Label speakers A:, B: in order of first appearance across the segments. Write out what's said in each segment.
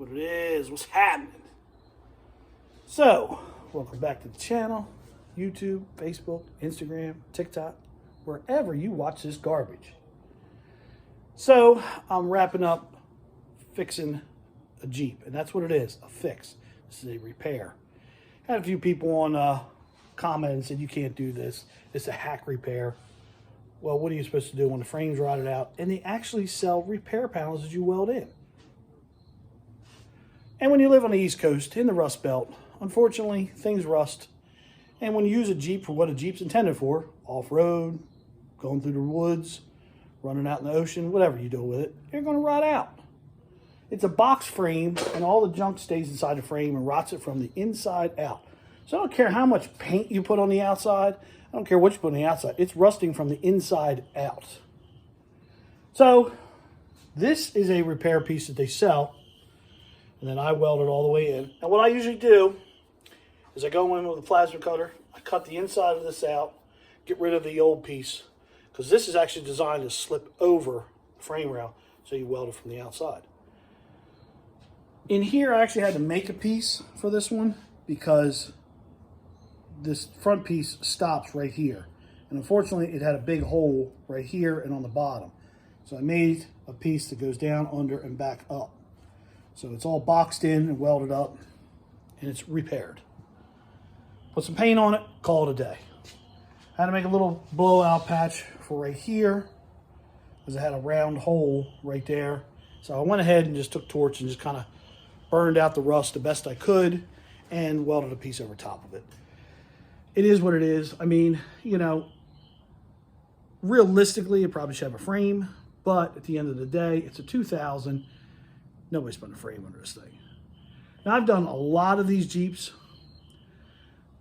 A: what it is, what's happening. So, welcome back to the channel, YouTube, Facebook, Instagram, TikTok, wherever you watch this garbage. So, I'm wrapping up fixing a Jeep, and that's what it is, a fix. This is a repair. Had a few people on comment and said, you can't do this. It's a hack repair. Well, what are you supposed to do when the frame's rotted out? And they actually sell repair panels that you weld in. And when you live on the East Coast, in the Rust Belt, unfortunately, things rust. And when you use a Jeep for what a Jeep's intended for, off-road, going through the woods, running out in the ocean, whatever you do with it, you're going to rot out. It's a box frame, and all the junk stays inside the frame and rots it from the inside out. So I don't care how much paint you put on the outside. I don't care what you put on the outside. It's rusting from the inside out. So this is a repair piece that they sell. And then I weld it all the way in. And what I usually do is I go in with a plasma cutter. I cut the inside of this out, get rid of the old piece. Because this is actually designed to slip over the frame rail. So you weld it from the outside. In here, I actually had to make a piece for this one because this front piece stops right here. And unfortunately, it had a big hole right here and on the bottom. So I made a piece that goes down, under, and back up. So it's all boxed in and welded up, and it's repaired. Put some paint on it, call it a day. I had to make a little blowout patch for right here, because it had a round hole right there. So I went ahead and just took torch and just kind of burned out the rust the best I could, and welded a piece over top of it. It is what it is. I mean, you know, realistically, it probably should have a frame, but at the end of the day, it's a 2000. Nobody's putting a frame under this thing. Now, I've done a lot of these Jeeps.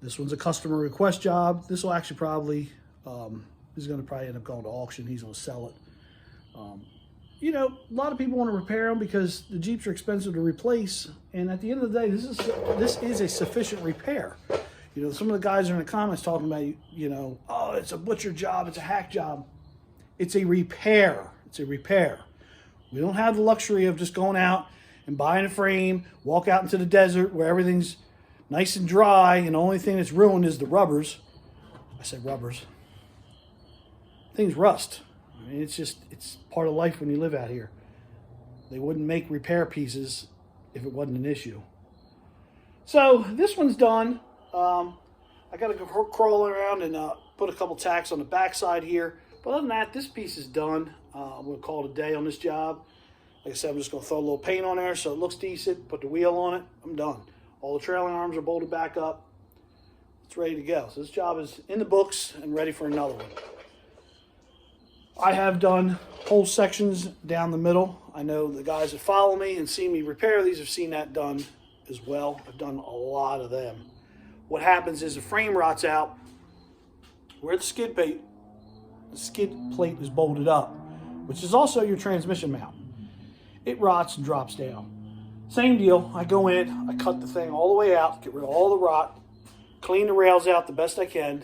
A: This one's a customer request job. This will actually probably, this is going to probably end up going to auction. He's going to sell it. You know, a lot of people want to repair them because the Jeeps are expensive to replace. And at the end of the day, this is a sufficient repair. You know, some of the guys are in the comments talking about, you know, oh, it's a butcher job, it's a hack job. It's a repair. It's a repair. We don't have the luxury of just going out and buying a frame, walk out into the desert where everything's nice and dry, and the only thing that's ruined is the rubbers. I said rubbers. Things rust. I mean, it's part of life when you live out here. They wouldn't make repair pieces if it wasn't an issue. So this one's done. I got to go crawl around and put a couple tacks on the backside here. But other than that, this piece is done. I'm going to call it a day on this job. Like I said, I'm just going to throw a little paint on there so it looks decent. Put the wheel on it. I'm done. All the trailing arms are bolted back up. It's ready to go. So this job is in the books and ready for another one. I have done whole sections down the middle. I know the guys that follow me and see me repair these have seen that done as well. I've done a lot of them. What happens is the frame rots out where the skid plate is bolted up, which is also your transmission mount. It rots and drops down. Same deal. I go in, I cut the thing all the way out, get rid of all the rot, clean the rails out the best I can,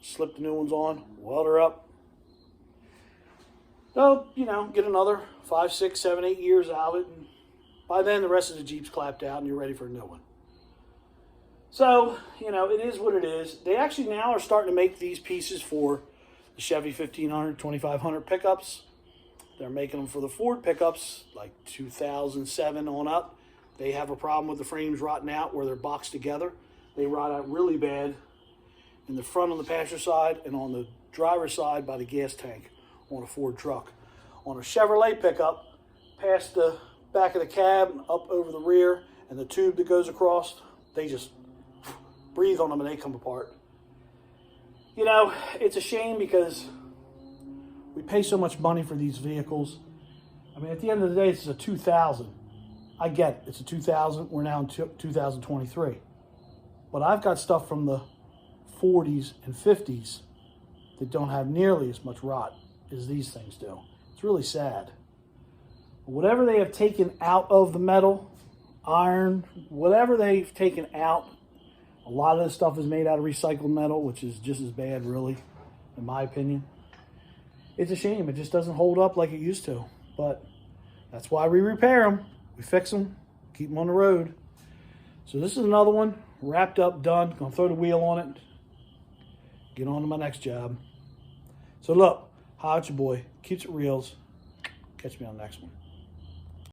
A: slip the new ones on, weld her up. So, you know, get another 5, 6, 7, 8 years out of it, and by then the rest of the Jeep's clapped out and you're ready for a new one. So, you know, it is what it is. They actually now are starting to make these pieces for the Chevy 1500, 2500 pickups. They're making them for the Ford pickups, like 2007 on up. They have a problem with the frames rotting out where they're boxed together. They rot out really bad in the front on the passenger side and on the driver's side by the gas tank on a Ford truck. On a Chevrolet pickup, past the back of the cab, up over the rear, and the tube that goes across, they just breathe on them and they come apart. You know, it's a shame because we pay so much money for these vehicles. I mean, at the end of the day, it's a 2000. I get it. It's a 2000. We're now in 2023. But I've got stuff from the 40s and 50s that don't have nearly as much rot as these things do. It's really sad. Whatever they have taken out of the metal, iron, whatever they've taken out, a lot of this stuff is made out of recycled metal, which is just as bad, really, in my opinion. It's a shame. It just doesn't hold up like it used to. But that's why we repair them. We fix them, keep them on the road. So this is another one, wrapped up, done. Gonna throw the wheel on it, get on to my next job. So look, holla at your boy, keeps it reals. Catch me on the next one.